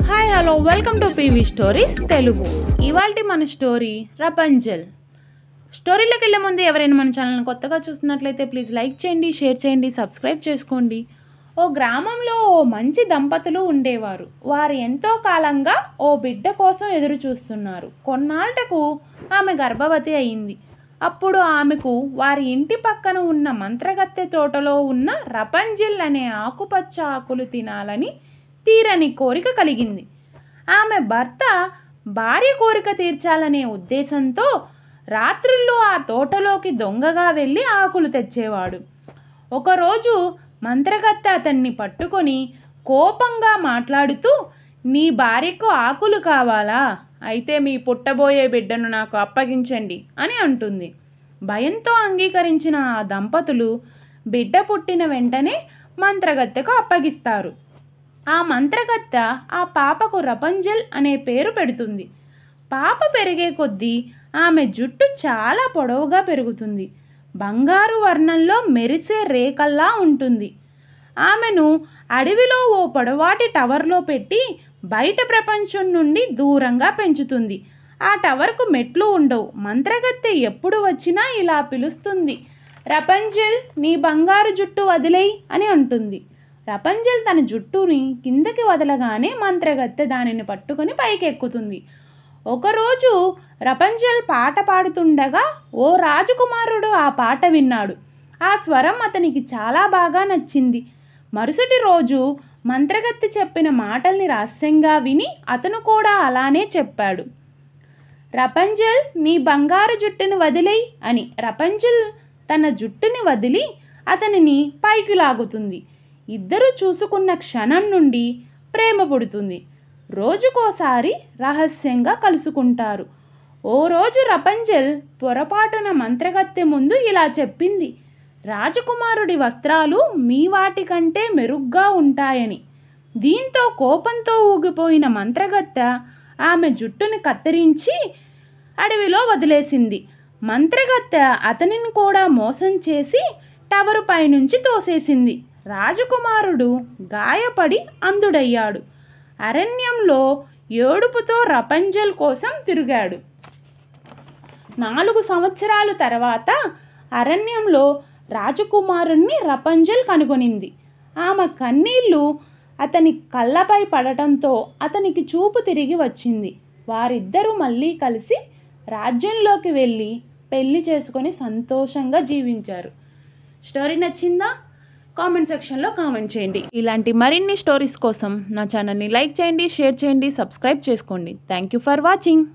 Hi hello welcome to PV stories Telugu. ఇవాల్టి మన story రపంజల్. స్టోరీలోకి వెళ్ళే ముందు ఎవరైనా మన ఛానల్ని కొత్తగా చూస్తున్నట్లయితే ప్లీజ్ లైక్ చేయండి, షేర్ చేయండి, సబ్స్క్రైబ్ చేసుకోండి. ఓ గ్రామంలో ఓ మంచి దంపతులు ఉండేవారు. వారు ఎంతో కాలంగా ఓ బిడ్డ కోసం ఎదురు చూస్తున్నారు. కొన్నాళ్లకు ఆమె గర్భవతి అయింది. అప్పుడు ఆమెకు వారి ఇంటి పక్కన ఉన్న మంత్రగత్తె తోటలో ఉన్న రపంజిల్ అనే ఆకుపచ్చ ఆకులు తినాలని తీరని కోరిక కలిగింది. ఆమె భర్త భార్య కోరిక తీర్చాలనే ఉద్దేశంతో రాత్రుల్లో ఆ తోటలోకి దొంగగా వెళ్ళి ఆకులు తెచ్చేవాడు. ఒకరోజు మంత్రగత్తె అతన్ని పట్టుకొని కోపంగా మాట్లాడుతూ, నీ భార్యకు ఆకులు కావాలా? అయితే మీ పుట్టబోయే బిడ్డను నాకు అప్పగించండి అని అంటుంది. భయంతో అంగీకరించిన ఆ దంపతులు బిడ్డ పుట్టిన వెంటనే మంత్రగత్తెకు అప్పగిస్తారు. ఆ మంత్రగత్తె ఆ పాపకు రపంజల్ అనే పేరు పెడుతుంది. పాప పెరిగే కొద్దీ ఆమె జుట్టు చాలా పొడవుగా పెరుగుతుంది. బంగారు వర్ణంలో మెరిసే రేఖల్లా ఉంటుంది. ఆమెను అడవిలో ఓ పొడవాటి టవర్లో పెట్టి బయట ప్రపంచం నుండి దూరంగా పెంచుతుంది. ఆ టవర్కు మెట్లు ఉండవు. మంత్రగత్తె ఎప్పుడు వచ్చినా ఇలా పిలుస్తుంది, రపంజల్ నీ బంగారు జుట్టు వదిలేయ్ అని అంటుంది. రపంజల్ తన జుట్టుని కిందకి వదలగానే మంత్రగత్తె దానిని పట్టుకొని పైకెక్కుతుంది. ఒకరోజు రపంజల్ పాట పాడుతుండగా ఓ రాజకుమారుడు ఆ పాట విన్నాడు. ఆ స్వరం అతనికి చాలా బాగా నచ్చింది. మరుసటి రోజు మంత్రగత్తె చెప్పిన మాటల్ని రహస్యంగా విని అతను కూడా అలానే చెప్పాడు. రపంజల్ నీ బంగారు జుట్టుని వదిలేయ్ అని. రపంజల్ తన జుట్టుని వదిలి అతనిని పైకి లాగుతుంది. ఇద్దరు చూసుకున్న క్షణం నుండి ప్రేమ పుడుతుంది. రోజుకోసారి రహస్యంగా కలుసుకుంటారు. ఓ రోజు రపంజల్ పొరపాటున మంత్రగత్తె ముందు ఇలా చెప్పింది, రాజకుమారుడి వస్త్రాలు మీ వాటి కంటే మెరుగ్గా ఉంటాయని. దీంతో కోపంతో ఊగిపోయిన మంత్రగత్తె ఆమె జుట్టుని కత్తిరించి అడవిలో వదిలేసింది. మంత్రగత్తె అతనిని కూడా మోసం చేసి టవరు పైనుంచి తోసేసింది. రాజకుమారుడు గాయపడి అంధుడయ్యాడు. అరణ్యంలో ఏడుపుతో రపంజల్ కోసం తిరిగాడు. 4 సంవత్సరాల తర్వాత అరణ్యంలో రాజకుమారుణ్ణి రపంజల్ కనుగొనింది. ఆమె కన్నీళ్లు అతని కళ్ళపై పడటంతో అతనికి చూపు తిరిగి వచ్చింది. వారిద్దరూ మళ్ళీ కలిసి రాజ్యంలోకి వెళ్ళి పెళ్లి చేసుకొని సంతోషంగా జీవించారు. స్టోరీ నచ్చిందా? కామెంట్ సెక్షన్లో కామెంట్ చేయండి. ఇలాంటి మరిన్ని స్టోరీస్ కోసం నా ఛానల్ని లైక్ చేయండి, షేర్ చేయండి, సబ్స్క్రైబ్ చేసుకోండి. Thank you for watching.